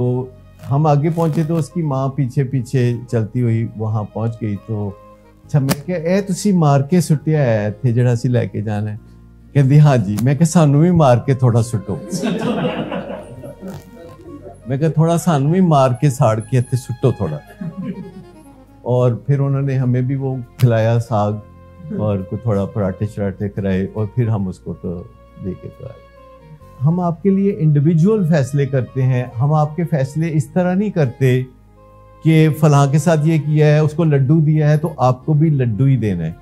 تو ہم آگے پہنچے تو اس کی ماں پیچھے پیچھے چلتی ہوئی وہاں پہنچ گئی. تو اچھا میں کہ اے تسی مار کے سٹیا ہے تھے جڑا سی لے کے جانا ہے؟ کہندی ہاں جی. میں کہ سانو بھی مار کے تھوڑا سٹو. میں کہ تھوڑا سانو بھی مار کے ساڑ کے اتنے سٹو تھوڑا. اور پھر انہوں نے ہمیں بھی وہ کھلایا ساگ اور کوئی تھوڑا پراٹھے شراٹھے کرائے اور پھر ہم اس کو تو لے کے تو آئے. ہم آپ کے لیے انڈیویجول فیصلے کرتے ہیں. ہم آپ کے فیصلے اس طرح نہیں کرتے کہ فلاں کے ساتھ یہ کیا ہے, اس کو لڈو دیا ہے تو آپ کو بھی لڈو ہی دینا ہے.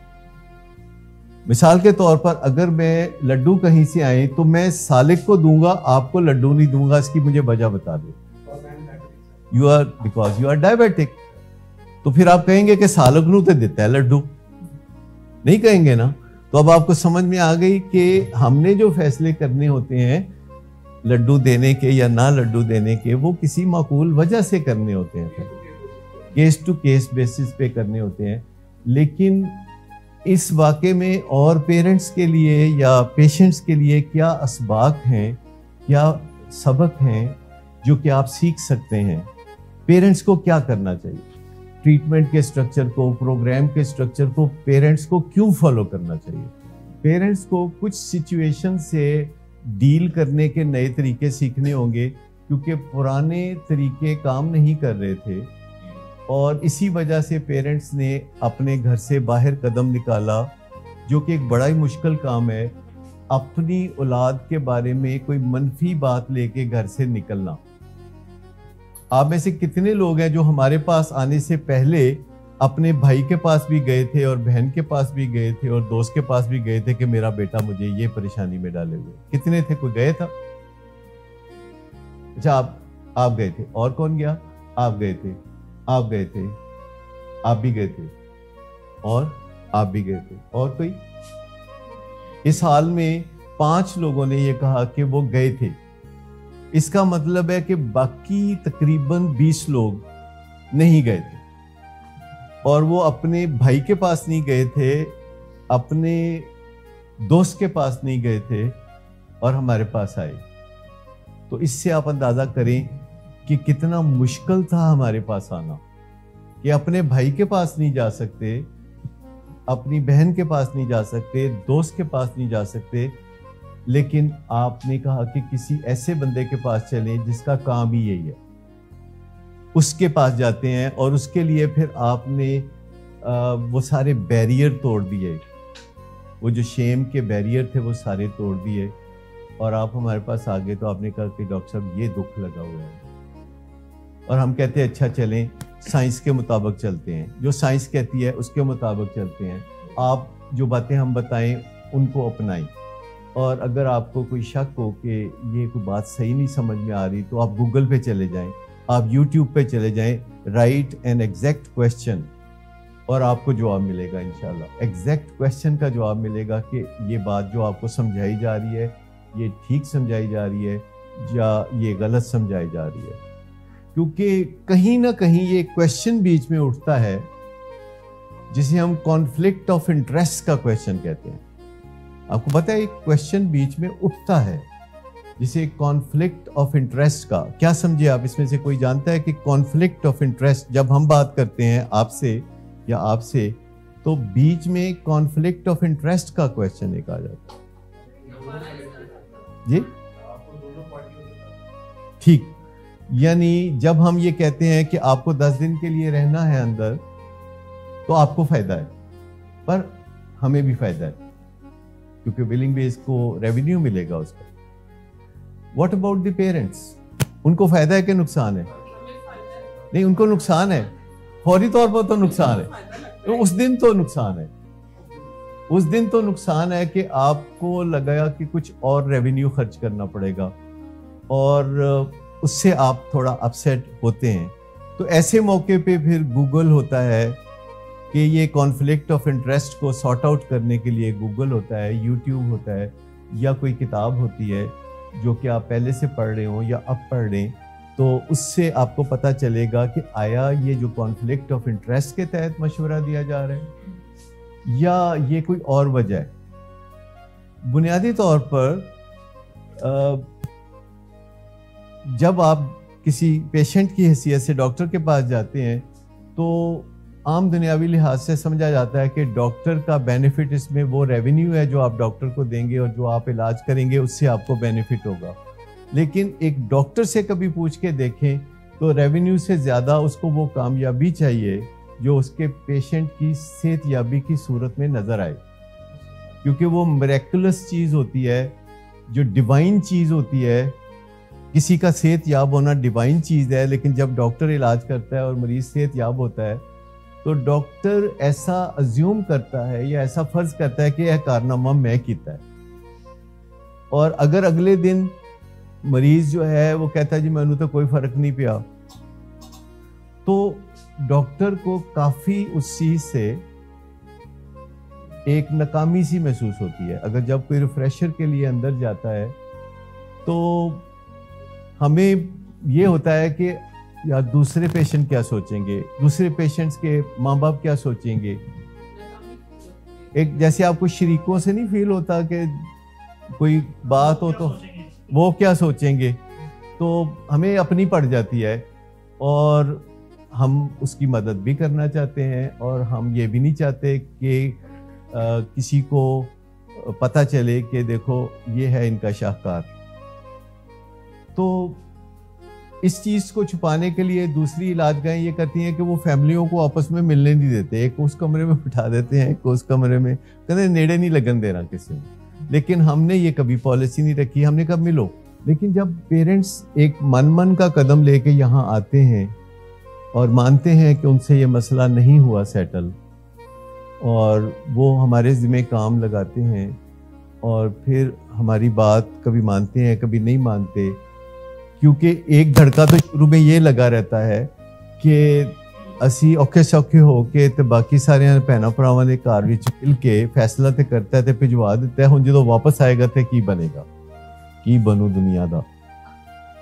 مثال کے طور پر اگر میں لڈو کہیں سے آئے تو میں سالک کو دوں گا, آپ کو لڈو نہیں دوں گا. اس کی مجھے وجہ بتا دو. Because you are diabetic. تو پھر آپ کہیں گے کہ سالک نو تو دیتا ہے لڈو, نہیں کہیں گے نا. تو اب آپ کو سمجھ میں آ گئی کہ ہم نے جو فیصلے کرنے ہوتے ہیں لڈو دینے کے یا نہ لڈو دینے کے, وہ کسی معقول وجہ سے کرنے ہوتے ہیں, کیس ٹو کیس بیسس پہ کرنے ہوتے ہیں. لیکن اس واقعے میں اور پیرنٹس کے لیے یا پیشنٹس کے لیے کیا اسباق ہیں, کیا سبق ہیں جو کہ آپ سیکھ سکتے ہیں؟ پیرنٹس کو کیا کرنا چاہیے؟ ٹریٹمنٹ کے سٹرکچر کو, پروگرام کے سٹرکچر کو پیرنٹس کو کیوں فالو کرنا چاہیے؟ پیرنٹس کو کچھ سچویشن سے ڈیل کرنے کے نئے طریقے سیکھنے ہوں گے, کیونکہ پرانے طریقے کام نہیں کر رہے تھے. اور اسی وجہ سے پیرنٹس نے اپنے گھر سے باہر قدم نکالا, جو کہ ایک بڑا ہی مشکل کام ہے, اپنی اولاد کے بارے میں کوئی منفی بات لے کے گھر سے نکلنا. آپ میں سے کتنے لوگ ہیں جو ہمارے پاس آنے سے پہلے اپنے بھائی کے پاس بھی گئے تھے اور بہن کے پاس بھی گئے تھے اور دوست کے پاس بھی گئے تھے کہ میرا بیٹا مجھے یہ پریشانی میں ڈالے ہوئے؟ کتنے تھے؟ کوئی گئے تھا؟ اچھا آپ گئے تھے. اور کون گیا؟ آپ گئے تھے, آپ گئے تھے, آپ بھی گئے تھے, اور آپ بھی گئے تھے. اور کوئی؟ اس حال میں 5 لوگوں نے یہ کہا کہ وہ گئے تھے. اس کا مطلب ہے کہ باقی تقریباً 20 لوگ نہیں گئے تھے, اور وہ اپنے بھائی کے پاس نہیں گئے تھے, اپنے دوست کے پاس نہیں گئے تھے, اور ہمارے پاس آئے. تو اس سے آپ اندازہ کریں کہ کتنا مشکل تھا ہمارے پاس آنا, کہ اپنے بھائی کے پاس نہیں جا سکتے, اپنی بہن کے پاس نہیں جا سکتے, دوست کے پاس نہیں جا سکتے. لیکن آپ نے کہا کہ کسی ایسے بندے کے پاس چلیں جس کا کام ہی یہی ہے, اس کے پاس جاتے ہیں. اور اس کے لیے پھر آپ نے وہ سارے بیریئر توڑ دیے, وہ جو شیم کے بیریئر تھے وہ سارے توڑ دیے, اور آپ ہمارے پاس آ گئے. تو آپ نے کہا کہ ڈاکٹر صاحب یہ دکھ لگا ہوا ہے, اور ہم کہتے ہیں اچھا چلیں سائنس کے مطابق چلتے ہیں, جو سائنس کہتی ہے اس کے مطابق چلتے ہیں. آپ جو باتیں ہم بتائیں ان کو اپنائیں, اور اگر آپ کو کوئی شک ہو کہ یہ کوئی بات صحیح نہیں سمجھ میں آ رہی تو آپ گوگل پہ چلے جائیں, آپ یوٹیوب پہ چلے جائیں, رائٹ این ایگزیکٹ کویسچن, اور آپ کو جواب ملے گا انشاءاللہ. ایگزیکٹ کویسچن کا جواب ملے گا کہ یہ بات جو آپ کو سمجھائی جا رہی ہے یہ ٹھیک سمجھائی جا رہی ہے یا یہ غلط سمجھائی جا رہی ہے. کیونکہ کہیں نہ کہیں یہ کویسچن بیچ میں اٹھتا ہے جسے ہم کانفلکٹ آف انٹرسٹ کا کویسچن کہتے ہیں. آپ کو پتہ ہے ایک کویسچن بیچ میں اٹھتا ہے جسے کانفلکٹ آف انٹرسٹ کا. کیا سمجھے آپ؟ اس میں سے کوئی جانتا ہے کہ کانفلکٹ آف انٹرسٹ جب ہم بات کرتے ہیں آپ سے یا آپ سے, تو بیچ میں کانفلکٹ آف انٹرسٹ کا کویسچن ایک آ جاتا ہے. جی ٹھیک, یعنی جب ہم یہ کہتے ہیں کہ آپ کو 10 دن کے لیے رہنا ہے اندر تو آپ کو فائدہ ہے, پر ہمیں بھی فائدہ ہے کیونکہ ولنگ بیس کو ریونیو ملے گا اس کا. What about the parents? ان کو فائدہ ہے کہ نقصان ہے؟ نہیں, ان کو نقصان ہے, فوری طور پر تو نقصان ہے. تو اس دن تو نقصان ہے, اس دن تو نقصان ہے کہ آپ کو لگایا کہ کچھ اور ریونیو خرچ کرنا پڑے گا, اور اس سے آپ تھوڑا اپسیٹ ہوتے ہیں. تو ایسے موقع پہ پھر گوگل ہوتا ہے کہ یہ کانفلکٹ آف انٹرسٹ کو سارٹ آؤٹ کرنے کے لیے گوگل ہوتا ہے, یوٹیوب ہوتا ہے, یا کوئی کتاب ہوتی ہے جو کہ آپ پہلے سے پڑھ رہے ہوں یا اب پڑھ رہے ہیں, تو اس سے آپ کو پتہ چلے گا کہ آیا یہ جو کانفلکٹ آف انٹرسٹ کے تحت مشورہ دیا جا رہا ہے یا یہ کوئی اور وجہ ہے. بنیادی طور پر جب آپ کسی پیشنٹ کی حیثیت سے ڈاکٹر کے پاس جاتے ہیں تو عام دنیاوی لحاظ سے سمجھا جاتا ہے کہ ڈاکٹر کا بینیفٹ اس میں وہ ریونیو ہے جو آپ ڈاکٹر کو دیں گے اور جو آپ علاج کریں گے اس سے آپ کو بینیفٹ ہوگا. لیکن ایک ڈاکٹر سے کبھی پوچھ کے دیکھیں تو ریونیو سے زیادہ اس کو وہ کامیابی چاہیے جو اس کے پیشنٹ کی صحت یابی کی صورت میں نظر آئے, کیونکہ وہ میریکولس چیز ہوتی ہے, جو ڈیوائن چیز ہوتی ہے. کسی کا صحت یاب ہونا ڈیوائن چیز ہے, لیکن جب ڈاکٹر علاج کرتا ہے اور مریض صحت یاب ہوتا ہے تو ڈاکٹر ایسا ازیوم کرتا ہے یا ایسا فرض کرتا ہے کہ یہ کارنامہ میں کیتا ہے, اور اگر اگلے دن مریض جو ہے وہ کہتا ہے جی میں نے تو کوئی فرق نہیں پیا, تو ڈاکٹر کو کافی اس چیز سے ایک ناکامی سی محسوس ہوتی ہے. اگر جب کوئی ریفریشر کے لیے اندر جاتا ہے تو ہمیں یہ ہوتا ہے کہ یا دوسرے پیشنٹ کیا سوچیں گے, دوسرے پیشنٹس کے ماں باپ کیا سوچیں گے. ایک جیسے آپ کو شریکوں سے نہیں فیل ہوتا کہ کوئی بات ہو تو وہ کیا سوچیں گے, تو ہمیں اپنی پڑ جاتی ہے اور ہم اس کی مدد بھی کرنا چاہتے ہیں, اور ہم یہ بھی نہیں چاہتے کہ کسی کو پتہ چلے کہ دیکھو یہ ہے ان کا شاہکار. تو اس چیز کو چھپانے کے لیے دوسری علاج گاہیں یہ کرتی ہیں کہ وہ فیملیوں کو آپس میں ملنے نہیں دیتے, ایک اس کمرے میں بٹھا دیتے ہیں, ایک اس کمرے میں, کہتے ہیں نیڑے نہیں لگن دے رہا کسی میں. لیکن ہم نے یہ کبھی پالیسی نہیں رکھی, ہم نے کب ملو. لیکن جب پیرنٹس ایک من کا قدم لے کے یہاں آتے ہیں اور مانتے ہیں کہ ان سے یہ مسئلہ نہیں ہوا سیٹل, اور وہ ہمارے ذمہ کام لگاتے ہیں اور پھر ہماری بات کبھی مانتے ہیں کبھی نہیں مانتے, کیونکہ ایک دھڑکا تو شروع میں یہ لگا رہتا ہے کہ اسی اوکھے سوکھے ہو کے تے باقی سارے بھیناں بھراواں دے گھر وچ مل کے فیصلہ تے کرتا ہے تے بھجوا دیتا ہے. ہن جدوں واپس آئے گا تے کی بنے گا, کی بنو دنیا دا,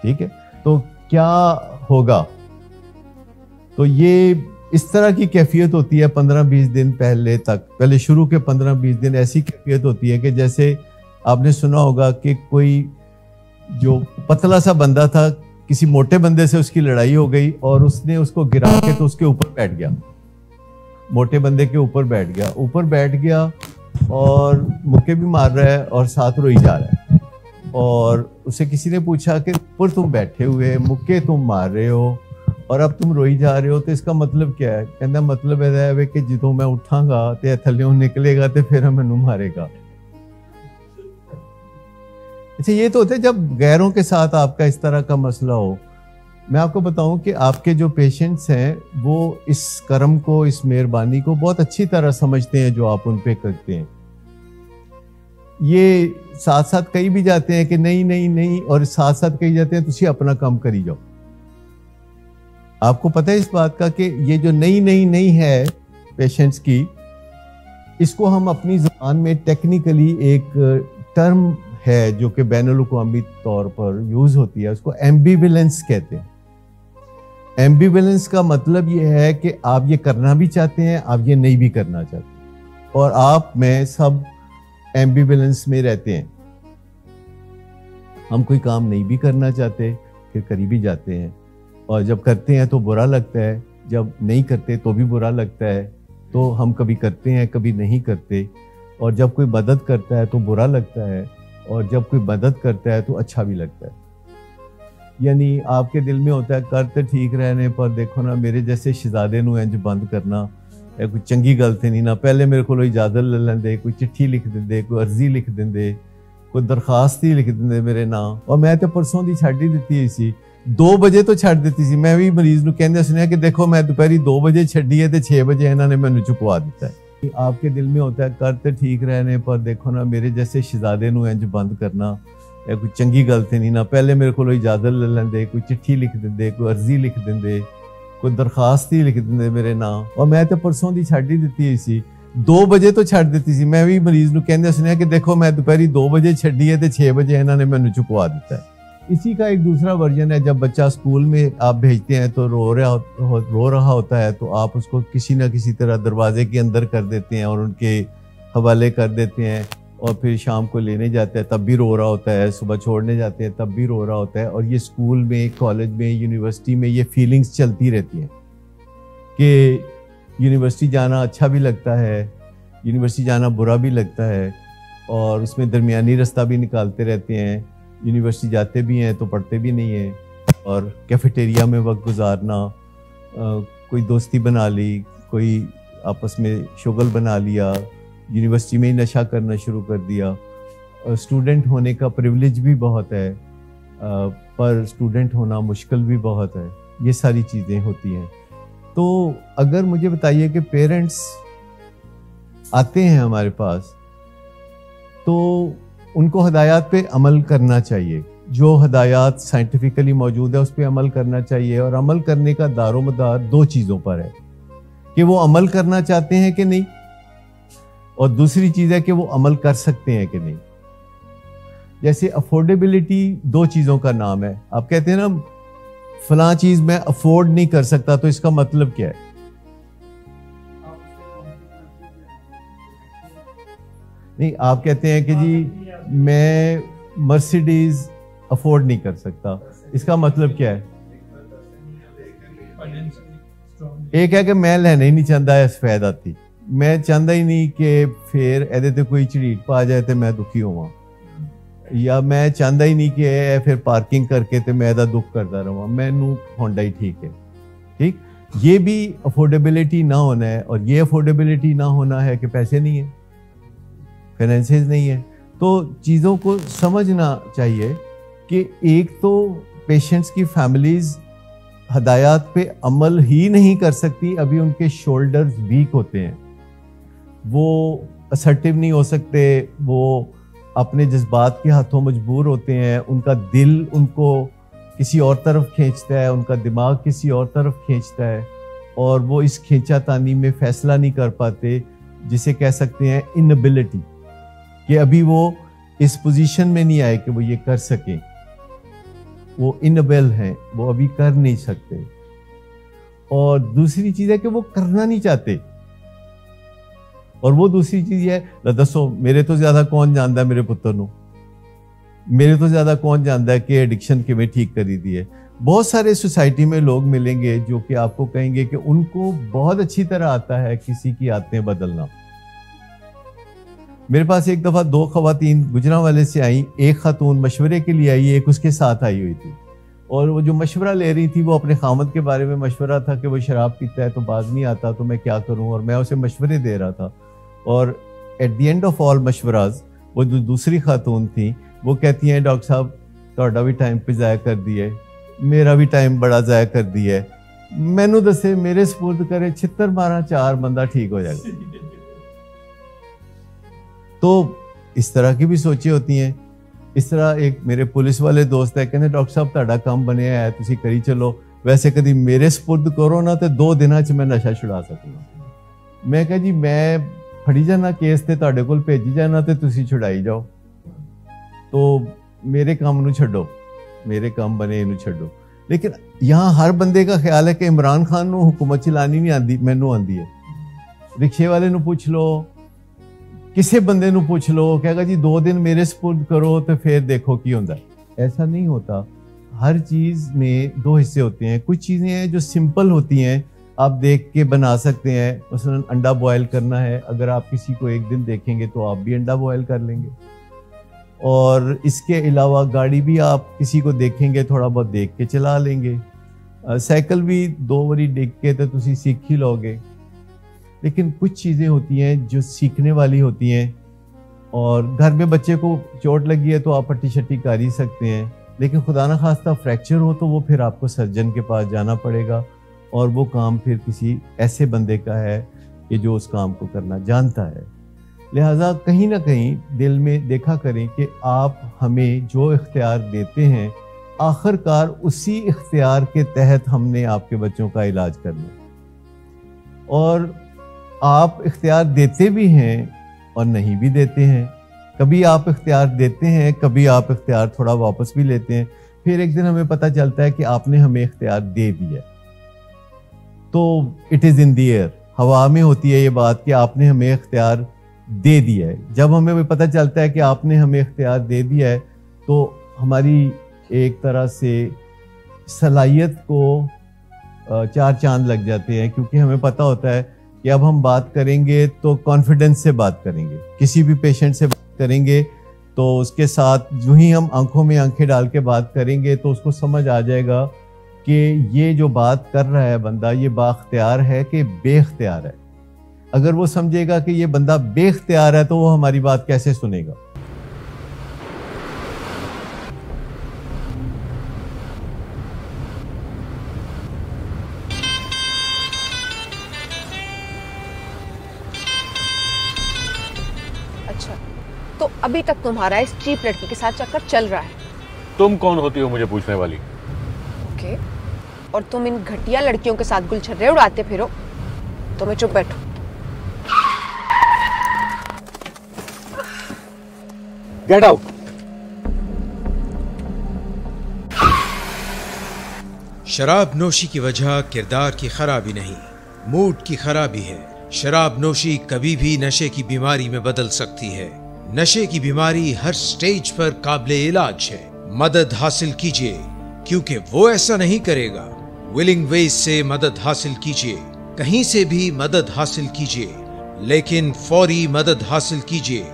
ٹھیک ہے, تو کیا ہوگا. تو یہ اس طرح کی کیفیت ہوتی ہے 15-20 دن پہلے تک. پہلے شروع کے 15-20 دن ایسی کیفیت ہوتی ہے کہ جیسے آپ نے سنا ہوگا کہ کوئی جو پتلا سا بندہ تھا, کسی موٹے بندے سے اس کی لڑائی ہو گئی اور اس نے اس کو گرا کے تو اس کے اوپر بیٹھ گیا, موٹے بندے کے اوپر بیٹھ گیا اور مکے بھی مار رہا ہے اور ساتھ روئی جا رہا ہے. اور اسے کسی نے پوچھا کہ اوپر تم بیٹھے ہوئے مکے تم مار رہے ہو اور اب تم روئی جا رہے ہو, تو اس کا مطلب کیا ہے؟ کہنا مطلب ہے کہ جدوں میں اٹھاں گا تے تھلیوں نکلے گا تے پھر مینوں مارے گا. اچھا, یہ تو ہوتا ہے جب غیروں کے ساتھ آپ کا اس طرح کا مسئلہ ہو. میں آپ کو بتاؤں کہ آپ کے جو پیشنٹس ہیں وہ اس کرم کو, اس مہربانی کو بہت اچھی طرح سمجھتے ہیں جو آپ ان پہ کرتے ہیں. یہ ساتھ ساتھ کہی بھی جاتے ہیں کہ نہیں نہیں نہیں, اور ساتھ ساتھ کہی جاتے ہیں تسی اپنا کام کری جاؤ. آپ کو پتہ ہے اس بات کا کہ یہ جو نئی نئی نئی ہے پیشنٹس کی, اس کو ہم اپنی زبان میں ٹیکنیکلی ایک ٹرم ہے جو کہ بین الاقوامی طور پر یوز ہوتی ہے, اس کو ایمبیویلنس کہتے ہیں. ایمبیویلنس کا مطلب یہ ہے کہ آپ یہ کرنا بھی چاہتے ہیں, آپ یہ نہیں بھی کرنا چاہتے, اور آپ میں سب ایمبیویلنس میں رہتے ہیں. ہم کوئی کام نہیں بھی کرنا چاہتے پھر کری بھی جاتے ہیں, اور جب کرتے ہیں تو برا لگتا ہے, جب نہیں کرتے تو بھی برا لگتا ہے. تو ہم کبھی کرتے ہیں کبھی نہیں کرتے, اور جب کوئی مدد کرتا ہے تو برا لگتا ہے, اور جب کوئی مدد کرتا ہے تو اچھا بھی لگتا ہے. یعنی آپ کے دل میں ہوتا ہے کرتے ٹھیک رہنے پر دیکھو نا میرے جیسے شہزادے نو انج بند کرنا کوئی چنگی گل تے نہیں نا. پہلے میرے کو اجازت لے لیندے, کوئی چٹھی لکھ دیندے, کوئی عرضی لکھ دیندے, کوئی درخواست ہی لکھ دیندے میرے نام. اور میں تو پرسوں دی چھڈ ہی دتی ہوئی سی, 2 بجے تو چھڈ دیتی سی. میں بھی مریض نو کہندے سنیا کہ دیکھو میں دوپہری 2 بجے چھڈی ہے تے 6 بجے انہوں نے مینوں چکوا دیتا ہے. آپ کے دل میں ہوتا ہے کرتے ٹھیک رہنے پر دیکھو نا میرے جیسے شہزادے نو انج بند کرنا کوئی چنگی گل تے نہیں نا. پہلے میرے کو اجازت لے لیندے, کوئی چٹھی لکھ دیندے, کوئی عرضی لکھ دیندے, کوئی درخواست ہی لکھ دیندے میرے نام. اور میں تو پرسوں دی چھڈ ہی دتی ہوئی سی, 2 بجے تو چھڈ دیتی سی. میں بھی مریض نو کہندے سنیا کہ دیکھو میں دوپہری 2 بجے چھڈی ہے تے 6 بجے انہوں نے مینوں چکوا دیتا ہے. اسی کا ایک دوسرا ورژن ہے, جب بچہ اسکول میں آپ بھیجتے ہیں تو رو رہا ہوتا ہے تو آپ اس کو کسی نہ کسی طرح دروازے کے اندر کر دیتے ہیں اور ان کے حوالے کر دیتے ہیں, اور پھر شام کو لینے جاتا ہے تب بھی رو رہا ہوتا ہے, صبح چھوڑنے جاتے ہیں تب بھی رو رہا ہوتا ہے. اور یہ اسکول میں, کالج میں, یونیورسٹی میں یہ فیلنگز چلتی رہتی ہیں کہ یونیورسٹی جانا اچھا بھی لگتا ہے, یونیورسٹی جانا برا بھی لگتا ہے, اور اس میں درمیانی رستہ بھی نکالتے رہتے ہیں. یونیورسٹی جاتے بھی ہیں تو پڑھتے بھی نہیں ہیں, اور کیفیٹیریا میں وقت گزارنا, کوئی دوستی بنا لی, کوئی آپس میں شغل بنا لیا, یونیورسٹی میں ہی نشہ کرنا شروع کر دیا. اسٹوڈنٹ ہونے کا پریولیج بھی بہت ہے, پر اسٹوڈنٹ ہونا مشکل بھی بہت ہے. یہ ساری چیزیں ہوتی ہیں. تو اگر مجھے بتائیے کہ پیرنٹس آتے ہیں ہمارے پاس تو ان کو ہدایات پہ عمل کرنا چاہیے. جو ہدایات سائنٹیفکلی موجود ہے اس پہ عمل کرنا چاہیے, اور عمل کرنے کا دار و مدار دو چیزوں پر ہے کہ وہ عمل کرنا چاہتے ہیں کہ نہیں, اور دوسری چیز ہے کہ وہ عمل کر سکتے ہیں کہ نہیں. جیسے افورڈیبلٹی دو چیزوں کا نام ہے. آپ کہتے ہیں نا فلاں چیز میں افورڈ نہیں کر سکتا, تو اس کا مطلب کیا ہے؟ نہیں, آپ کہتے ہیں کہ جی میں مرسیڈیز افورڈ نہیں کر سکتا, اس کا مطلب کیا ہے؟ ایک ہے کہ میں لینا ہی نہیں چاہتا ہے سفید آتی, میں چاہتا ہی نہیں کہ پھر ایدے تے کوئی چڑیٹ پا جائے تو میں دکھی ہوا, یا میں چاہتا ہی نہیں کہ پھر پارکنگ کر کے تے میں ایدہ دکھ کرتا رہا, میں نو ہونڈا ہی ٹھیک ہے. ٹھیک, یہ بھی افورڈیبلٹی نہ ہونا ہے, اور یہ افورڈیبلٹی نہ ہونا ہے کہ پیسے نہیں ہیں, فائنینسز نہیں ہیں. تو چیزوں کو سمجھنا چاہیے کہ ایک تو پیشنٹس کی فیملیز ہدایات پہ عمل ہی نہیں کر سکتی, ابھی ان کے شولڈرز ویک ہوتے ہیں, وہ اسرٹیو نہیں ہو سکتے, وہ اپنے جذبات کے ہاتھوں مجبور ہوتے ہیں, ان کا دل ان کو کسی اور طرف کھینچتا ہے, ان کا دماغ کسی اور طرف کھینچتا ہے, اور وہ اس کھینچا تانی میں فیصلہ نہیں کر پاتے, جسے کہہ سکتے ہیں انیبلٹی, کہ ابھی وہ اس پوزیشن میں نہیں آئے کہ وہ یہ کر سکیں, وہ انیبل ہیں, وہ ابھی کر نہیں سکتے. اور دوسری چیز ہے کہ وہ کرنا نہیں چاہتے, اور وہ دوسری چیز یہ ہے, دسو میرے تو زیادہ کون جانتا ہے میرے پتر نو, میرے تو زیادہ کون جانتا ہے کہ ایڈکشن کے میں ٹھیک کری دی ہے. بہت سارے سوسائٹی میں لوگ ملیں گے جو کہ آپ کو کہیں گے کہ ان کو بہت اچھی طرح آتا ہے کسی کی عادتیں بدلنا. میرے پاس ایک دفعہ دو خواتین گجرانوالے سے آئیں, ایک خاتون مشورے کے لیے آئی, ایک اس کے ساتھ آئی ہوئی تھی, اور وہ جو مشورہ لے رہی تھی وہ اپنے خامد کے بارے میں مشورہ تھا کہ وہ شراب پیتا ہے تو باز نہیں آتا, تو میں کیا کروں, اور میں اسے مشورے دے رہا تھا. اور at the end of all مشوراز وہ جو دوسری خاتون تھیں وہ کہتی ہیں ڈاکٹر صاحب تہاڈا بھی ٹائم پہ ضائع کر دیے, میرا بھی ٹائم بڑا ضائع کر دیا ہے, مینوں دسے میرے سپرد کرے 76 4 بندہ ٹھیک ہو جائے گا. تو اس طرح کی بھی سوچیں ہوتی ہیں. اس طرح ایک میرے پولیس والے دوست ہے, کہتے ڈاکٹر صاحب تہاڈا کام بنیا ہے تسی کری چلو, ویسے کدی میرے سپرد کرو نا تو 2 دنوں چ میں نشہ چھڑا سکوں. میں کہا جی میں پھڑی جانا کیس تے تہاڈے کول بھیجی جانا تے تسی چھڑائی جاؤ, تو میرے کام نو چھڈو, میرے کام بنے انو چھڈو. لیکن یہاں ہر بندے کا خیال ہے کہ عمران خان نو حکومت چلانی نہیں آندی, مینوں آندی ہے. رکشے والے نو پوچھ لو, کسی بندے نو پوچھ لو, کہے گا جی 2 دن میرے سپرد کرو تو پھر دیکھو کی ہوندا. ایسا نہیں ہوتا. ہر چیز میں 2 حصے ہوتے ہیں. کچھ چیزیں ہیں جو سمپل ہوتی ہیں, آپ دیکھ کے بنا سکتے ہیں. مثلا انڈا بوائل کرنا ہے, اگر آپ کسی کو ایک دن دیکھیں گے تو آپ بھی انڈا بوائل کر لیں گے. اور اس کے علاوہ گاڑی بھی آپ کسی کو دیکھیں گے تھوڑا بہت دیکھ کے چلا لیں گے. سائیکل بھی 2 باری ڈگ کے تو تسی سیکھ ہی لو گے. لیکن کچھ چیزیں ہوتی ہیں جو سیکھنے والی ہوتی ہیں, اور گھر میں بچے کو چوٹ لگی ہے تو آپ پٹی شٹی کر ہی سکتے ہیں, لیکن خدا نہ خواستہ فریکچر ہو تو وہ پھر آپ کو سرجن کے پاس جانا پڑے گا, اور وہ کام پھر کسی ایسے بندے کا ہے کہ جو اس کام کو کرنا جانتا ہے. لہٰذا کہیں نہ کہیں دل میں دیکھا کریں کہ آپ ہمیں جو اختیار دیتے ہیں آخر کار اسی اختیار کے تحت ہم نے آپ کے بچوں کا علاج کرنا. اور آپ اختیار دیتے بھی ہیں اور نہیں بھی دیتے ہیں. کبھی آپ اختیار دیتے ہیں, کبھی آپ اختیار تھوڑا واپس بھی لیتے ہیں. پھر ایک دن ہمیں پتہ چلتا ہے کہ آپ نے ہمیں اختیار دے دیا. تو it is in the year, ہوا میں ہوتی ہے یہ بات کہ آپ نے ہمیں اختیار دے دیا ہے. جب ہمیں پتہ چلتا ہے کہ آپ نے ہمیں اختیار دے دیا ہے تو ہماری ایک طرح سے صلاحیت کو چار چاند لگ جاتے ہیں, کیونکہ ہمیں پتہ ہوتا ہے کہ اب ہم بات کریں گے تو کانفیڈنس سے بات کریں گے. کسی بھی پیشنٹ سے بات کریں گے تو اس کے ساتھ جو ہی ہم آنکھوں میں آنکھیں ڈال کے بات کریں گے تو اس کو سمجھ آ جائے گا کہ یہ جو بات کر رہا ہے بندہ یہ بااختیار ہے کہ بے اختیار ہے. اگر وہ سمجھے گا کہ یہ بندہ بے اختیار ہے تو وہ ہماری بات کیسے سنے گا؟ اچھا تو ابھی تک تمہارا اس چیپ لڑکی کے ساتھ چکر چل رہا ہے. تم کون ہوتی ہو مجھے پوچھنے والی؟ اوکے, اور تم ان گھٹیا لڑکیوں کے ساتھ گل چھرے اڑاتے پھرو تو میں چپ بیٹھو. Get out. شراب نوشی کی وجہ کردار کی خرابی نہیں, موڈ کی خرابی ہے. شراب نوشی کبھی بھی نشے کی بیماری میں بدل سکتی ہے. نشے کی بیماری ہر سٹیج پر قابل علاج ہے. مدد حاصل کیجئے کیونکہ وہ ایسا نہیں کرے گا. ولنگ ویز سے مدد حاصل کیجئے, کہیں سے بھی مدد حاصل کیجئے, لیکن فوری مدد حاصل کیجئے.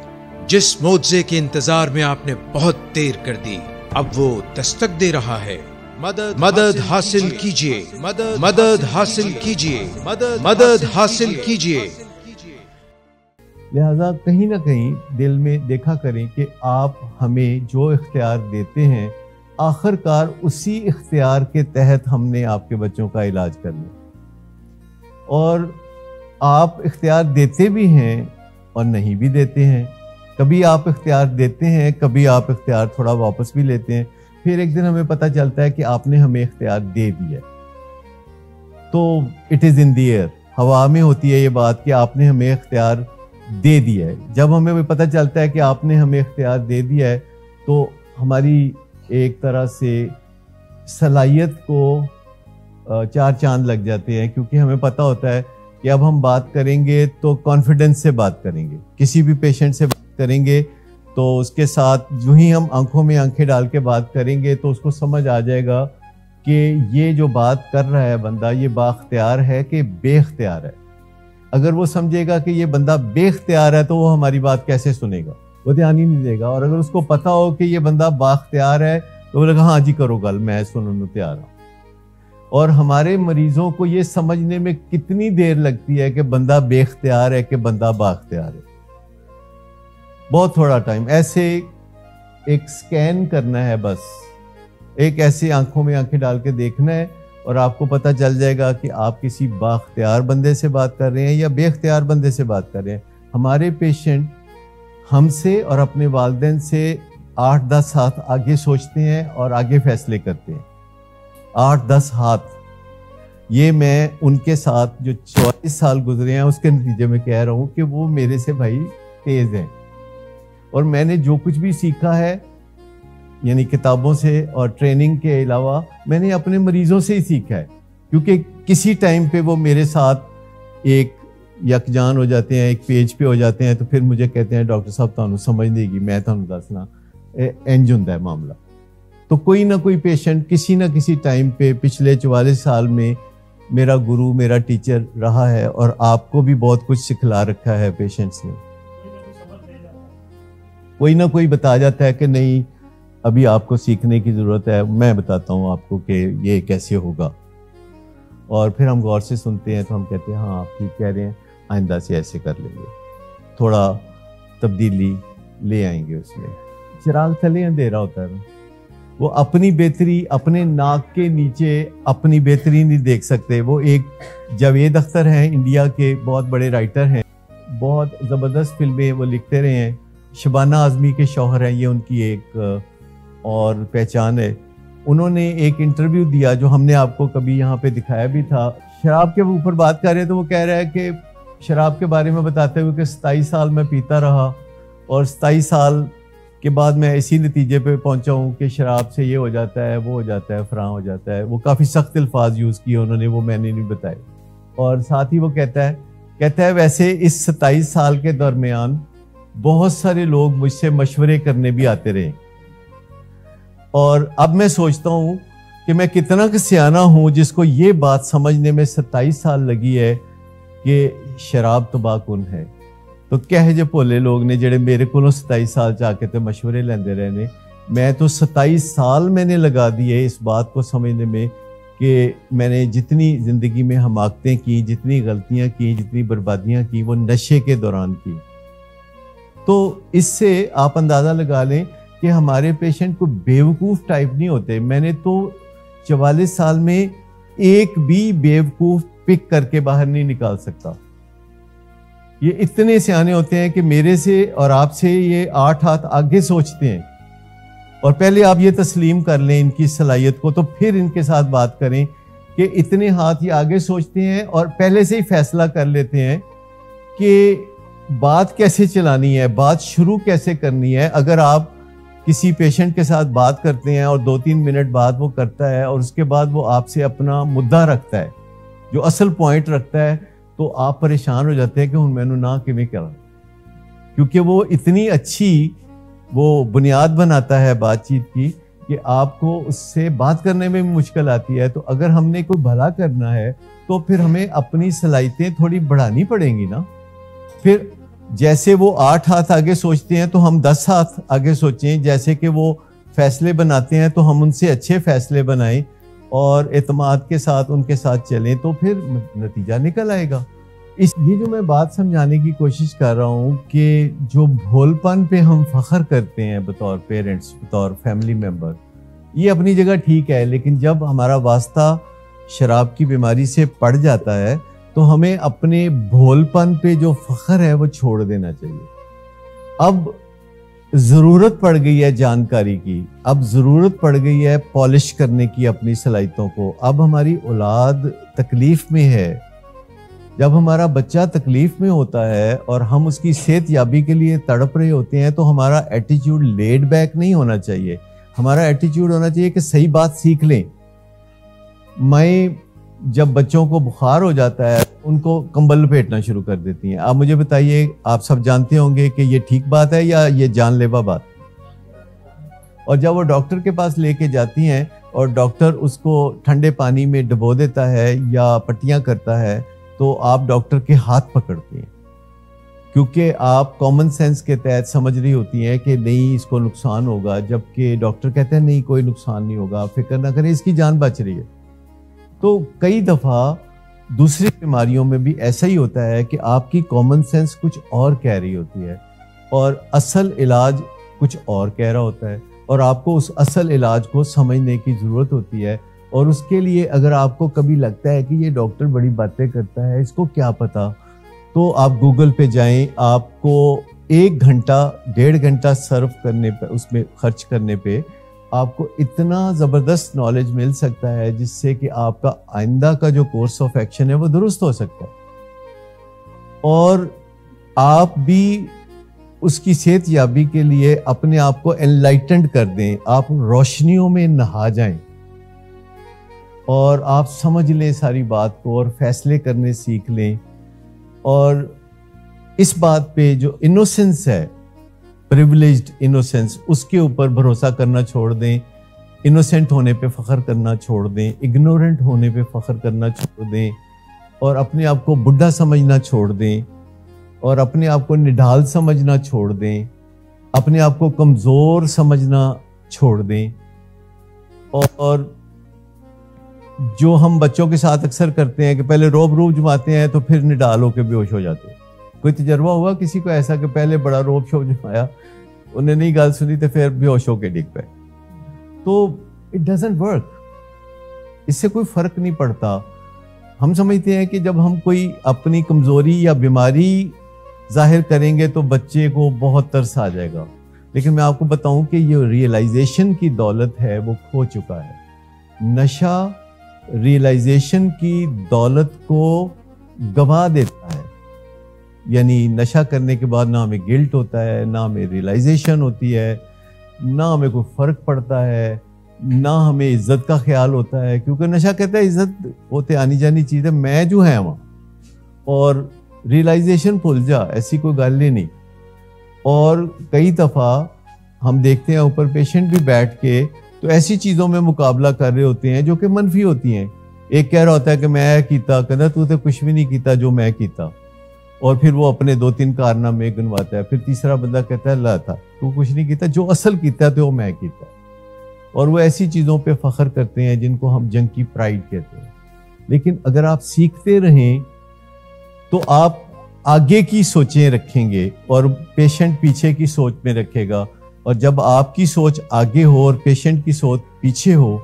جس معجزے کے انتظار میں آپ نے بہت دیر کر دی اب وہ دستک دے رہا ہے. مدد حاصل کیجئے, مدد حاصل کیجئے, مدد حاصل کیجئے. لہذا کہیں نہ کہیں دل میں دیکھا کریں کہ آپ ہمیں جو اختیار دیتے ہیں آخر کار اسی اختیار کے تحت ہم نے آپ کے بچوں کا علاج کرنا. اور آپ اختیار دیتے بھی ہیں اور نہیں بھی دیتے ہیں. کبھی آپ اختیار دیتے ہیں, کبھی آپ اختیار تھوڑا واپس بھی لیتے ہیں. پھر ایک دن ہمیں پتہ چلتا ہے کہ آپ نے ہمیں اختیار دے دیا. تو it is in the year, ہوا میں ہوتی ہے یہ بات کہ آپ نے ہمیں اختیار دے دیا ہے. جب ہمیں پتہ چلتا ہے کہ آپ نے ہمیں اختیار دے دیا ہے تو ہماری ایک طرح سے صلاحیت کو چار چاند لگ جاتے ہیں, کیونکہ ہمیں پتہ ہوتا ہے کہ اب ہم بات کریں گے تو کانفیڈنس سے بات کریں گے. کسی بھی پیشنٹ سے بات کریں گے تو اس کے ساتھ جو ہی ہم آنکھوں میں آنکھیں ڈال کے بات کریں گے تو اس کو سمجھ آ جائے گا کہ یہ جو بات کر رہا ہے بندہ یہ بااختیار ہے کہ بے اختیار ہے. اگر وہ سمجھے گا کہ یہ بندہ بے اختیار ہے تو وہ ہماری بات کیسے سنے گا؟ وہ دھیان ہی نہیں دے گا. اور اگر اس کو پتہ ہو کہ یہ بندہ بااختیار ہے تو وہ لگا ہاں جی کرو گل, میں سننے تیار ہوں. اور ہمارے مریضوں کو یہ سمجھنے میں کتنی دیر لگتی ہے کہ بندہ بے اختیار ہے کہ بندہ بااختیار ہے. بہت تھوڑا ٹائم, ایسے ایک سکین کرنا ہے, بس ایک ایسے آنکھوں میں آنکھیں ڈال کے دیکھنا ہے اور آپ کو پتہ چل جائے گا کہ آپ کسی بااختیار بندے سے بات کر رہے ہیں یا بے اختیار بندے سے بات کر رہے ہیں. ہمارے پیشنٹ ہم سے اور اپنے والدین سے 8-10 ہاتھ آگے سوچتے ہیں اور آگے فیصلے کرتے ہیں. 8-10 ہاتھ. یہ میں ان کے ساتھ جو 44 سال گزرے ہیں اس کے نتیجے میں کہہ رہا ہوں کہ وہ میرے سے بھائی تیز ہیں. اور میں نے جو کچھ بھی سیکھا ہے یعنی کتابوں سے اور ٹریننگ کے علاوہ میں نے اپنے مریضوں سے ہی سیکھا ہے, کیونکہ کسی ٹائم پہ وہ میرے ساتھ ایک یکجان ہو جاتے ہیں, ایک پیج پہ ہو جاتے ہیں, تو پھر مجھے کہتے ہیں ڈاکٹر صاحب تانوں سمجھ دے گی, میں تانوں دسنا انج ہوندا ہے معاملہ. تو کوئی نہ کوئی پیشنٹ کسی نہ کسی ٹائم پہ پچھلے 44 سال میں میرا گرو, میرا ٹیچر رہا ہے, اور آپ کو بھی بہت کچھ سکھلا رکھا ہے پیشنٹس نے. کوئی نہ کوئی بتا جاتا ہے کہ نہیں ابھی آپ کو سیکھنے کی ضرورت ہے, میں بتاتا ہوں آپ کو کہ یہ کیسے ہوگا. اور پھر ہم غور سے سنتے ہیں تو ہم کہتے ہیں ہاں آپ ٹھیک کہہ رہے ہیں, آئندہ سے ایسے کر لیں گے, تھوڑا تبدیلی لے آئیں گے. اس میں چراغ تھلے اندھیرا ہوتا ہے, وہ اپنی بہتری اپنے ناک کے نیچے اپنی بہتری نہیں دیکھ سکتے. وہ ایک جاوید اختر ہیں, انڈیا کے بہت بڑے رائٹر ہیں, بہت زبردست فلمیں وہ لکھتے رہے ہیں. شبانہ اعظمی کے شوہر ہیں, یہ ان کی ایک اور پہچان ہے. انہوں نے ایک انٹرویو دیا جو ہم نے آپ کو کبھی یہاں پہ دکھایا بھی تھا. شراب کے اوپر بات کر رہے ہیں تو وہ کہہ رہا ہے کہ شراب کے بارے میں بتاتے ہوئے کہ 27 سال میں پیتا رہا اور 27 سال کے بعد میں اسی نتیجے پہ پہنچا ہوں کہ شراب سے یہ ہو جاتا ہے, وہ ہو جاتا ہے, فلاں ہو جاتا ہے. وہ کافی سخت الفاظ یوز کیے انہوں نے, وہ میں نے نہیں بتائے. اور ساتھ ہی وہ کہتا ہے کہتا ہے ویسے اس 27 سال کے درمیان بہت سارے لوگ مجھ سے مشورے کرنے بھی آتے رہے، اور اب میں سوچتا ہوں کہ میں کتنا کہ سیانہ ہوں جس کو یہ بات سمجھنے میں 27 سال لگی ہے کہ شراب تباہ کن ہے۔ تو کہہ جو بھولے لوگ نے جڑے میرے کو 27 سال چاہ کے تے مشورے لیندے رہنے، میں تو 27 سال میں نے لگا دیے اس بات کو سمجھنے میں کہ میں نے جتنی زندگی میں حماقتیں کی، جتنی غلطیاں کی، جتنی بربادیاں کی، وہ نشے کے دوران کی۔ تو اس سے آپ اندازہ لگا لیں کہ ہمارے پیشنٹ کو بیوقوف ٹائپ نہیں ہوتے۔ میں نے تو 44 سال میں ایک بھی بیوقوف پک کر کے باہر نہیں نکال سکتا۔ یہ اتنے سیانے ہوتے ہیں کہ میرے سے اور آپ سے یہ 8 ہاتھ آگے سوچتے ہیں، اور پہلے آپ یہ تسلیم کر لیں ان کی صلاحیت کو، تو پھر ان کے ساتھ بات کریں کہ اتنے ہاتھ یہ آگے سوچتے ہیں اور پہلے سے ہی فیصلہ کر لیتے ہیں کہ بات کیسے چلانی ہے، بات شروع کیسے کرنی ہے۔ اگر آپ کسی پیشنٹ کے ساتھ بات کرتے ہیں اور 2-3 منٹ بعد وہ کرتا ہے اور اس کے بعد وہ آپ سے اپنا مدعا رکھتا ہے، جو اصل پوائنٹ رکھتا ہے، تو آپ پریشان ہو جاتے ہیں کہ ہن میں نے نہ کیویں کرا، کیونکہ وہ اتنی اچھی وہ بنیاد بناتا ہے بات چیت کی کہ آپ کو اس سے بات کرنے میں بھی مشکل آتی ہے۔ تو اگر ہم نے کوئی بھلا کرنا ہے تو پھر ہمیں اپنی صلاحیتیں تھوڑی بڑھانی پڑیں گی نا۔ پھر جیسے وہ 8 ہاتھ آگے سوچتے ہیں تو ہم 10 ہاتھ آگے سوچیں، جیسے کہ وہ فیصلے بناتے ہیں تو ہم ان سے اچھے فیصلے بنائیں اور اعتماد کے ساتھ ان کے ساتھ چلیں، تو پھر نتیجہ نکل آئے گا۔ یہ جو میں بات سمجھانے کی کوشش کر رہا ہوں کہ جو بھول پن پہ ہم فخر کرتے ہیں بطور پیرنٹس، بطور فیملی ممبر، یہ اپنی جگہ ٹھیک ہے، لیکن جب ہمارا واسطہ شراب کی بیماری سے پڑ جاتا ہے تو ہمیں اپنے بھول پن پہ جو فخر ہے وہ چھوڑ دینا چاہیے۔ اب ضرورت پڑ گئی ہے جانکاری کی، اب ضرورت پڑ گئی ہے پالش کرنے کی اپنی صلاحیتوں کو۔ اب ہماری اولاد تکلیف میں ہے۔ جب ہمارا بچہ تکلیف میں ہوتا ہے اور ہم اس کی صحت یابی کے لیے تڑپ رہے ہوتے ہیں تو ہمارا ایٹیچیوڈ لیڈ بیک نہیں ہونا چاہیے، ہمارا ایٹیچیوڈ ہونا چاہیے کہ صحیح بات سیکھ لیں۔ میں جب بچوں کو بخار ہو جاتا ہے ان کو کمبل لپیٹنا شروع کر دیتی ہیں۔ آپ مجھے بتائیے، آپ سب جانتے ہوں گے کہ یہ ٹھیک بات ہے یا یہ جان لیوا بات؟ اور جب وہ ڈاکٹر کے پاس لے کے جاتی ہیں اور ڈاکٹر اس کو ٹھنڈے پانی میں ڈبو دیتا ہے یا پٹیاں کرتا ہے تو آپ ڈاکٹر کے ہاتھ پکڑتے ہیں، کیونکہ آپ کامن سینس کے تحت سمجھ رہی ہوتی ہیں کہ نہیں اس کو نقصان ہوگا، جبکہ ڈاکٹر کہتے ہیں نہیں کوئی نقصان نہیں ہوگا، فکر نہ کریں، اس کی جان بچ رہی ہے۔ تو کئی دفعہ دوسری بیماریوں میں بھی ایسا ہی ہوتا ہے کہ آپ کی کامن سینس کچھ اور کہہ رہی ہوتی ہے اور اصل علاج کچھ اور کہہ رہا ہوتا ہے، اور آپ کو اس اصل علاج کو سمجھنے کی ضرورت ہوتی ہے۔ اور اس کے لیے اگر آپ کو کبھی لگتا ہے کہ یہ ڈاکٹر بڑی باتیں کرتا ہے، اس کو کیا پتا، تو آپ گوگل پہ جائیں، آپ کو 1 گھنٹہ 1.5 گھنٹہ صرف کرنے پہ، اس میں خرچ کرنے پہ آپ کو اتنا زبردست نالج مل سکتا ہے جس سے کہ آپ کا آئندہ کا جو کورس آف ایکشن ہے وہ درست ہو سکتا ہے، اور آپ بھی اس کی صحت یابی کے لیے اپنے آپ کو انلائٹنڈ کر دیں، آپ روشنیوں میں نہا جائیں اور آپ سمجھ لیں ساری بات کو اور فیصلے کرنے سیکھ لیں، اور اس بات پہ جو انوسنس ہے، پریولیجڈ انوسنس، اس کے اوپر بھروسہ کرنا چھوڑ دیں، انوسنٹ ہونے پہ فخر کرنا چھوڑ دیں، اگنورنٹ ہونے پہ فخر کرنا چھوڑ دیں، اور اپنے آپ کو بڈھا سمجھنا چھوڑ دیں، اور اپنے آپ کو نڈھال سمجھنا چھوڑ دیں، اپنے آپ کو کمزور سمجھنا چھوڑ دیں۔ اور جو ہم بچوں کے ساتھ اکثر کرتے ہیں کہ پہلے روب جماتے ہیں تو پھر نڈال ہو کے بے ہوش ہو جاتے ہیں۔ کوئی تجربہ ہوا کسی کو ایسا کہ پہلے بڑا روب جمایا، انہیں نہیں گال سنی تو پھر بے ہوش ہو کے ڈگ پائے؟ تو اٹ ڈزنٹ ورک، اس سے کوئی فرق نہیں پڑتا۔ ہم سمجھتے ہیں کہ جب ہم کوئی اپنی کمزوری یا بیماری ظاہر کریں گے تو بچے کو بہت ترس آ جائے گا، لیکن میں آپ کو بتاؤں کہ یہ ریئلائزیشن کی دولت ہے وہ کھو چکا ہے۔ نشہ ریئلائزیشن کی دولت کو گوا دیتا ہے، یعنی نشہ کرنے کے بعد نہ ہمیں گلٹ ہوتا ہے، نہ ہمیں ریئلائزیشن ہوتی ہے، نہ ہمیں کوئی فرق پڑتا ہے، نہ ہمیں عزت کا خیال ہوتا ہے، کیونکہ نشہ کہتا ہے عزت ہوتے آنی جانی چیز ہے، میں جو ہے وہاں، اور ریئلائزیشن بھول جا, ایسی کوئی گل ہی نہیں. اور کئی دفعہ ہم دیکھتے ہیں اوپر پیشنٹ بھی بیٹھ کے تو ایسی چیزوں میں مقابلہ کر رہے ہوتے ہیں جو کہ منفی ہوتی ہیں. ایک کہہ رہا ہوتا ہے کہ میں کیتا, کہنا تو کچھ بھی نہیں کیتا جو میں کیتا, اور پھر وہ اپنے 2-3 کارنامے گنواتا ہے. پھر تیسرا بندہ کہتا ہے اللہ تھا تو کچھ نہیں کیتا, جو اصل کیتا ہے تو وہ میں کیتا. اور وہ ایسی چیزوں پہ فخر کرتے ہیں جن کو ہم جنگ کی پرائیڈ کہتے ہیں. لیکن اگر آپ سیکھتے رہیں تو آپ آگے کی سوچیں رکھیں گے اور پیشنٹ پیچھے کی سوچ میں رکھے گا. اور جب آپ کی سوچ آگے ہو اور پیشنٹ کی سوچ پیچھے ہو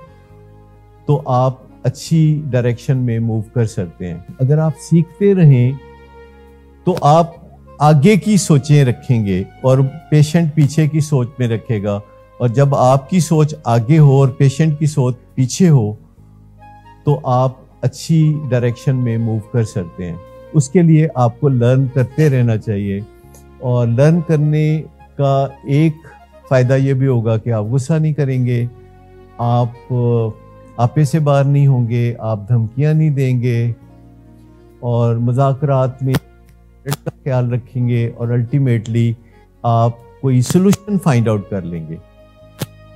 تو آپ اچھی ڈائریکشن میں موو کر سکتے ہیں. اگر آپ سیکھتے رہیں تو آپ آگے کی سوچیں رکھیں گے اور پیشنٹ پیچھے کی سوچ میں رکھے گا. اور جب آپ کی سوچ آگے ہو اور پیشنٹ کی سوچ پیچھے ہو تو آپ اچھی ڈائریکشن میں موو کر سکتے ہیں. اس کے لیے آپ کو لرن کرتے رہنا چاہیے. اور لرن کرنے کا ایک فائدہ یہ بھی ہوگا کہ آپ غصہ نہیں کریں گے, آپ آپے سے باہر نہیں ہوں گے, آپ دھمکیاں نہیں دیں گے, اور مذاکرات میں کا خیال رکھیں گے, اور الٹیمیٹلی آپ کوئی سلوشن فائنڈ آؤٹ کر لیں گے.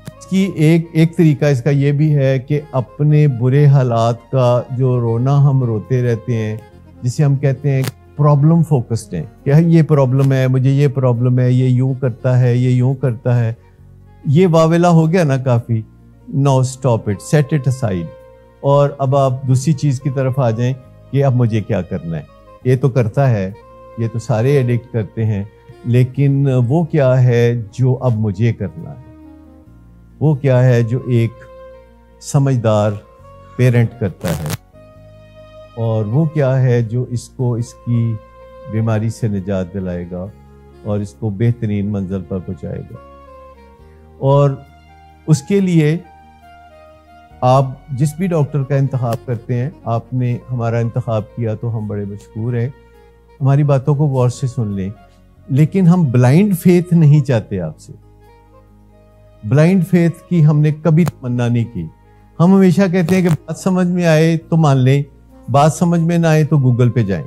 اس کی ایک طریقہ اس کا یہ بھی ہے کہ اپنے برے حالات کا جو رونا ہم روتے رہتے ہیں, جسے ہم کہتے ہیں پرابلم فوکسڈ ہیں, کہ یہ پرابلم ہے, مجھے یہ پرابلم ہے, یہ یوں کرتا ہے, یہ یوں کرتا ہے, یہ واویلا ہو گیا نا کافی. No stop it, set it aside, اور اب آپ دوسری چیز کی طرف آ جائیں کہ اب مجھے کیا کرنا ہے. یہ تو کرتا ہے, یہ تو سارے ایڈکٹ کرتے ہیں, لیکن وہ کیا ہے جو اب مجھے کرنا ہے, وہ کیا ہے جو ایک سمجھدار پیرنٹ کرتا ہے, اور وہ کیا ہے جو اس کو اس کی بیماری سے نجات دلائے گا اور اس کو بہترین منزل پر پہنچائے گا. اور اس کے لیے آپ جس بھی ڈاکٹر کا انتخاب کرتے ہیں, آپ نے ہمارا انتخاب کیا تو ہم بڑے مشکور ہیں, ہماری باتوں کو غور سے سن لیں. لیکن ہم بلائنڈ فیتھ نہیں چاہتے آپ سے. بلائنڈ فیتھ کی ہم نے کبھی تمنا نہیں کی. ہم ہمیشہ کہتے ہیں کہ بات سمجھ میں آئے تو مان لیں, بات سمجھ میں نہ آئے تو گوگل پہ جائیں.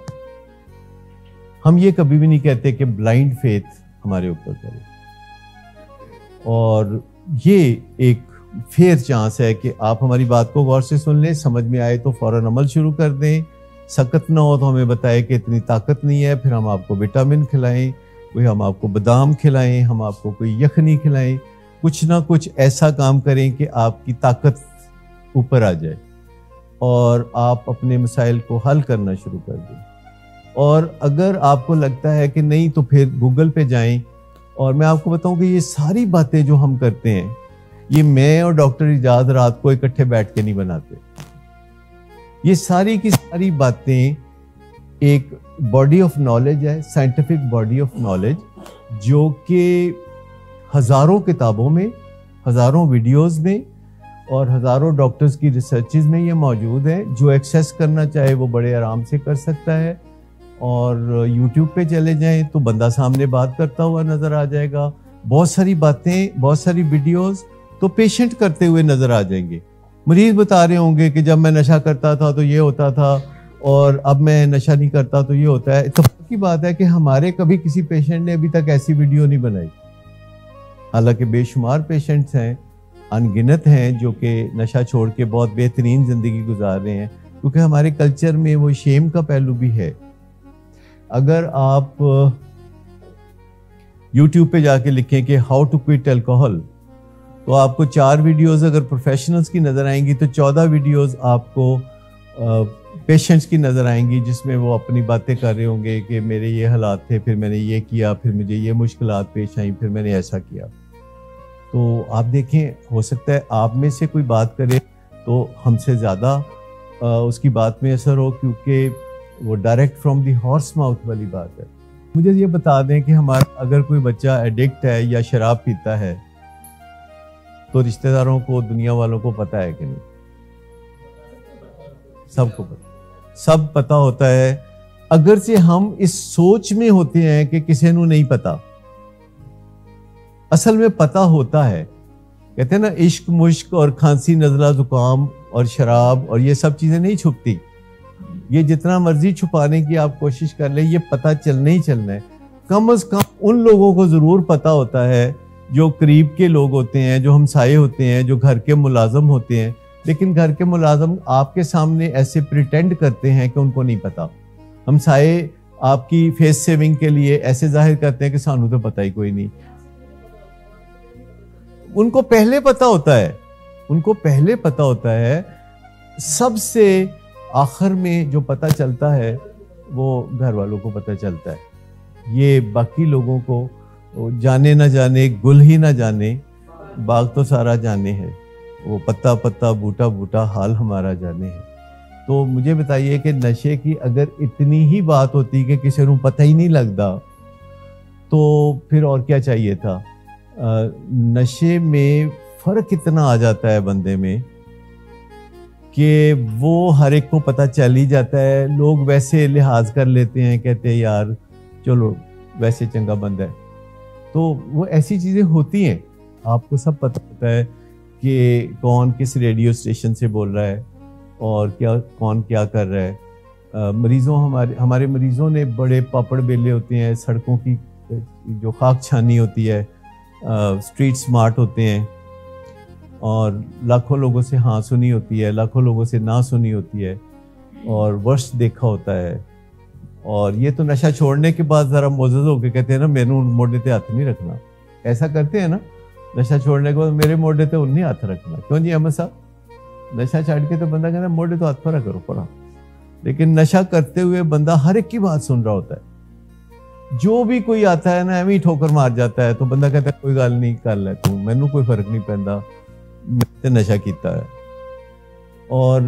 ہم یہ کبھی بھی نہیں کہتے کہ بلائنڈ فیتھ ہمارے اوپر کرے. اور یہ ایک فیئر چانس ہے کہ آپ ہماری بات کو غور سے سن لیں, سمجھ میں آئے تو فوراً عمل شروع کر دیں, سکت نہ ہو تو ہمیں بتائے کہ اتنی طاقت نہیں ہے, پھر ہم آپ کو وٹامن کھلائیں, کوئی ہم آپ کو بادام کھلائیں, ہم آپ کو کوئی یخنی کھلائیں, کچھ نہ کچھ ایسا کام کریں کہ آپ کی طاقت اوپر آ جائے اور آپ اپنے مسائل کو حل کرنا شروع کر دیں. اور اگر آپ کو لگتا ہے کہ نہیں تو پھر گوگل پہ جائیں. اور میں آپ کو بتاؤں کہ یہ ساری باتیں جو ہم کرتے ہیں یہ میں اور ڈاکٹر اجاز رات کو اکٹھے بیٹھ کے نہیں بناتے. یہ ساری کی ساری باتیں ایک باڈی آف نالج ہے, سائنٹیفک باڈی آف نالج, جو کہ ہزاروں کتابوں میں, ہزاروں ویڈیوز میں اور ہزاروں ڈاکٹرز کی ریسرچز میں یہ موجود ہے. جو ایکسیس کرنا چاہے وہ بڑے آرام سے کر سکتا ہے. اور یوٹیوب پہ چلے جائیں تو بندہ سامنے بات کرتا ہوا نظر آ جائے گا. بہت ساری باتیں, بہت ساری ویڈیوز تو پیشنٹ کرتے ہوئے نظر آ جائیں گے. مریض بتا رہے ہوں گے کہ جب میں نشہ کرتا تھا تو یہ ہوتا تھا, اور اب میں نشہ نہیں کرتا تو یہ ہوتا ہے. اتفاق کی بات ہے کہ ہمارے کبھی کسی پیشنٹ نے ابھی تک ایسی ویڈیو نہیں بنائی. حالانکہ بے شمار پیشنٹس ہیں, ان گنت ہیں, جو کہ نشہ چھوڑ کے بہت بہترین زندگی گزار رہے ہیں, کیونکہ ہمارے کلچر میں وہ شیم کا پہلو بھی ہے. اگر آپ یوٹیوب پہ جا کے لکھیں کہ ہاؤ ٹو کوئٹ الکوہل, تو آپ کو 4 ویڈیوز اگر پروفیشنلز کی نظر آئیں گی تو 14 ویڈیوز آپ کو پیشنٹس کی نظر آئیں گی, جس میں وہ اپنی باتیں کر رہے ہوں گے کہ میرے یہ حالات تھے, پھر میں نے یہ کیا, پھر مجھے یہ مشکلات پیش آئیں, پھر میں نے ایسا کیا. تو آپ دیکھیں, ہو سکتا ہے آپ میں سے کوئی بات کرے تو ہم سے زیادہ اس کی بات میں اثر ہو, کیونکہ وہ direct from the horse mouth والی بات ہے. مجھے یہ بتا دیں کہ ہمارا اگر کوئی بچہ ایڈکٹ ہے یا شراب پیتا ہے تو رشتہ داروں کو, دنیا والوں کو پتہ ہے کہ نہیں؟ سب کو پتہ, سب پتہ ہوتا ہے. اگرچہ ہم اس سوچ میں ہوتے ہیں کہ کسی کو نہیں پتا, اصل میں پتہ ہوتا ہے. کہتے ہیں نا, عشق مشق اور کھانسی نزلہ زکام اور شراب اور یہ سب چیزیں نہیں چھپتی, یہ جتنا مرضی چھپانے کی آپ کوشش کر لیں یہ پتہ چلنا ہی چلنا ہے. کم از کم ان لوگوں کو ضرور پتہ ہوتا ہے جو قریب کے لوگ ہوتے ہیں, جو ہمسائے ہوتے ہیں, جو گھر کے ملازم ہوتے ہیں. لیکن گھر کے ملازم آپ کے سامنے ایسے پریٹینڈ کرتے ہیں کہ ان کو نہیں پتا. ہمسائے آپ کی فیس سیونگ کے لیے ایسے ظاہر کرتے ہیں کہ سانو تو پتہ ہی کوئی نہیں. ان کو پہلے پتا ہوتا ہے, ان کو پہلے پتا ہوتا ہے. سب سے آخر میں جو پتہ چلتا ہے وہ گھر والوں کو پتہ چلتا ہے. یہ باقی لوگوں کو جانے نہ جانے, گل ہی نہ جانے, باغ تو سارا جانے ہے, وہ پتا پتا بوٹا بوٹا حال ہمارا جانے ہے. تو مجھے بتائیے کہ نشے کی اگر اتنی ہی بات ہوتی کہ کسی کو پتہ ہی نہیں لگتا تو پھر اور کیا چاہیے تھا. نشے میں فرق اتنا آ جاتا ہے بندے میں کہ وہ ہر ایک کو پتہ چل ہی جاتا ہے. لوگ ویسے لحاظ کر لیتے ہیں, کہتے ہیں یار چلو ویسے چنگا بندہ ہے. تو وہ ایسی چیزیں ہوتی ہیں. آپ کو سب پتہ ہوتا ہے کہ کون کس ریڈیو اسٹیشن سے بول رہا ہے اور کون کیا کر رہا ہے. مریضوں ہمارے مریضوں نے بڑے پاپڑ بیلے ہوتے ہیں, سڑکوں کی جو خاک چھانی ہوتی ہے, اسٹریٹ سمارٹ ہوتے ہیں, اور لاکھوں لوگوں سے ہاں سنی ہوتی ہے, لاکھوں لوگوں سے نہ سنی ہوتی ہے, اور ورش دیکھا ہوتا ہے. اور یہ تو نشہ چھوڑنے کے بعد ذرا معزز ہو کے کہتے ہیں نا میرے موڈے تے ہاتھ نہیں رکھنا. ایسا کرتے ہیں نا نشہ چھوڑنے کے بعد, میرے موڈے تے نہیں ہاتھ رکھنا. کیوں جی احمد صاحب, نشہ چھاڑ کے تو بندہ کہنا موڈے تو ہاتھ پڑا کرو پڑا. لیکن نشہ کرتے ہوئے بندہ ہر ایک کی بات سن رہا ہوتا ہے. جو بھی کوئی آتا ہے نا ایویں ٹھوکر مار جاتا ہے تو بندہ کہتا ہے کوئی گل نہیں کر لے تو, مینوں کوئی فرق نہیں پیندا, میں تے نشہ کیتا ہے. اور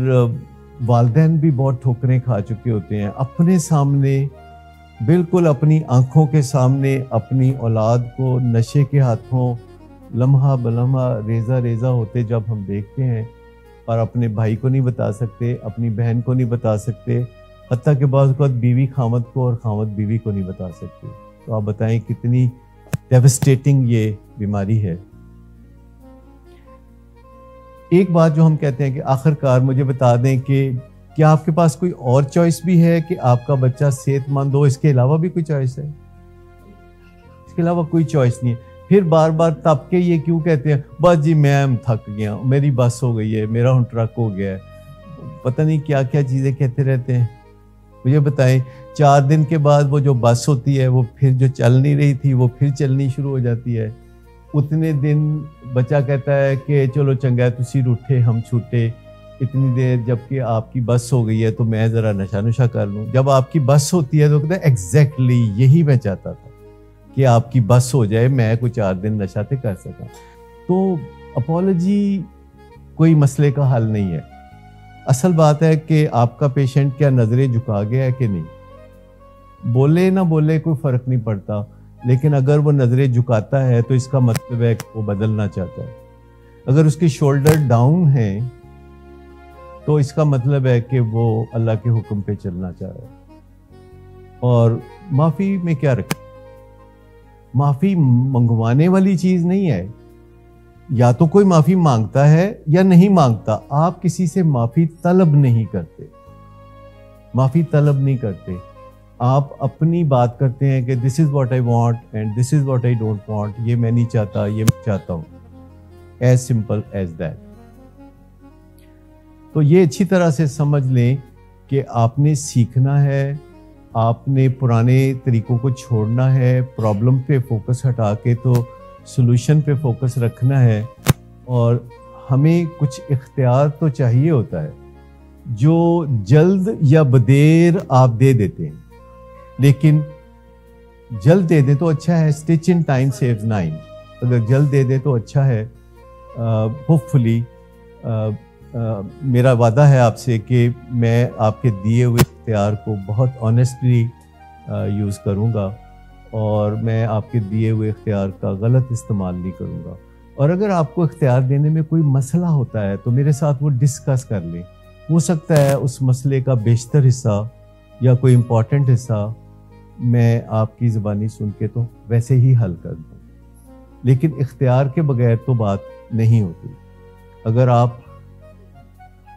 والدین بھی بہت ٹھوکریں کھا چکے ہوتے ہیں اپنے سامنے, بالکل اپنی آنکھوں کے سامنے اپنی اولاد کو نشے کے ہاتھوں لمحہ بلمحہ ریزہ ریزہ ہوتے جب ہم دیکھتے ہیں, اور اپنے بھائی کو نہیں بتا سکتے, اپنی بہن کو نہیں بتا سکتے, حتیٰ کہ بعض اوقات بیوی خامد کو اور خامد بیوی کو نہیں بتا سکتے. تو آپ بتائیں کتنی ڈیوسٹیٹنگ یہ بیماری ہے. ایک بات جو ہم کہتے ہیں کہ آخر کار مجھے بتا دیں کہ کیا آپ کے پاس کوئی اور چوائس بھی ہے کہ آپ کا بچہ صحت مند ہو؟ اس کے علاوہ بھی کوئی چوائس ہے؟ اس کے علاوہ کوئی چوائس نہیں ہے. پھر بار بار تب کے یہ کیوں کہتے ہیں بس جی میں تھک گیا, میری بس ہو گئی ہے, میرا ہن ٹرک ہو گیا ہے, پتہ نہیں کیا کیا چیزیں کہتے رہتے ہیں. مجھے بتائیں 4 دن کے بعد وہ جو بس ہوتی ہے وہ پھر جو چل نہیں رہی تھی وہ پھر چلنی شروع ہو جاتی ہے. اتنے دن بچہ کہتا ہے کہ چلو چنگا ہے تسی روٹھے ہم چھوٹے, اتنی دیر جب کہ آپ کی بس ہو گئی ہے تو میں ذرا نشہ کر لوں. جب آپ کی بس ہوتی ہے تو کہتا ہے ایگزیکٹلی یہی میں چاہتا تھا کہ آپ کی بس ہو جائے, میں کوئی 4 دن نشہ تے کر سکا. تو اپولوجی کوئی مسئلے کا حل نہیں ہے. اصل بات ہے کہ آپ کا پیشنٹ کیا نظریں جھکا گیا ہے کہ نہیں. بولے نہ بولے کوئی فرق نہیں پڑتا, لیکن اگر وہ نظریں جھکاتا ہے تو اس کا مطلب ہے کہ وہ بدلنا چاہتا ہے. اگر اس کی شولڈر ڈاؤن ہے تو اس کا مطلب ہے کہ وہ اللہ کے حکم پہ چلنا چاہ رہا ہے. اور معافی میں کیا رکھیں, معافی منگوانے والی چیز نہیں ہے. یا تو کوئی معافی مانگتا ہے یا نہیں مانگتا. آپ کسی سے معافی طلب نہیں کرتے, معافی طلب نہیں کرتے. آپ اپنی بات کرتے ہیں کہ this is what I want and this is what I don't want, یہ میں نہیں چاہتا, یہ میں چاہتا ہوں. As simple as that. تو یہ اچھی طرح سے سمجھ لیں کہ آپ نے سیکھنا ہے, آپ نے پرانے طریقوں کو چھوڑنا ہے, پرابلم پہ فوکس ہٹا کے تو سلوشن پہ فوکس رکھنا ہے. اور ہمیں کچھ اختیار تو چاہیے ہوتا ہے جو جلد یا بدیر آپ دے دیتے ہیں, لیکن جلد دے دیں تو اچھا ہے. Stitch in time saves 9. اگر جلد دے دیں تو اچھا ہے. ہوپ فلی میرا وعدہ ہے آپ سے کہ میں آپ کے دیے ہوئے اختیار کو بہت آنیسٹلی یوز کروں گا, اور میں آپ کے دیے ہوئے اختیار کا غلط استعمال نہیں کروں گا. اور اگر آپ کو اختیار دینے میں کوئی مسئلہ ہوتا ہے تو میرے ساتھ وہ ڈسکس کر لیں. ہو سکتا ہے اس مسئلے کا بیشتر حصہ یا کوئی امپورٹنٹ حصہ میں آپ کی زبانی سن کے تو ویسے ہی حل کر دوں, لیکن اختیار کے بغیر تو بات نہیں ہوتی. اگر آپ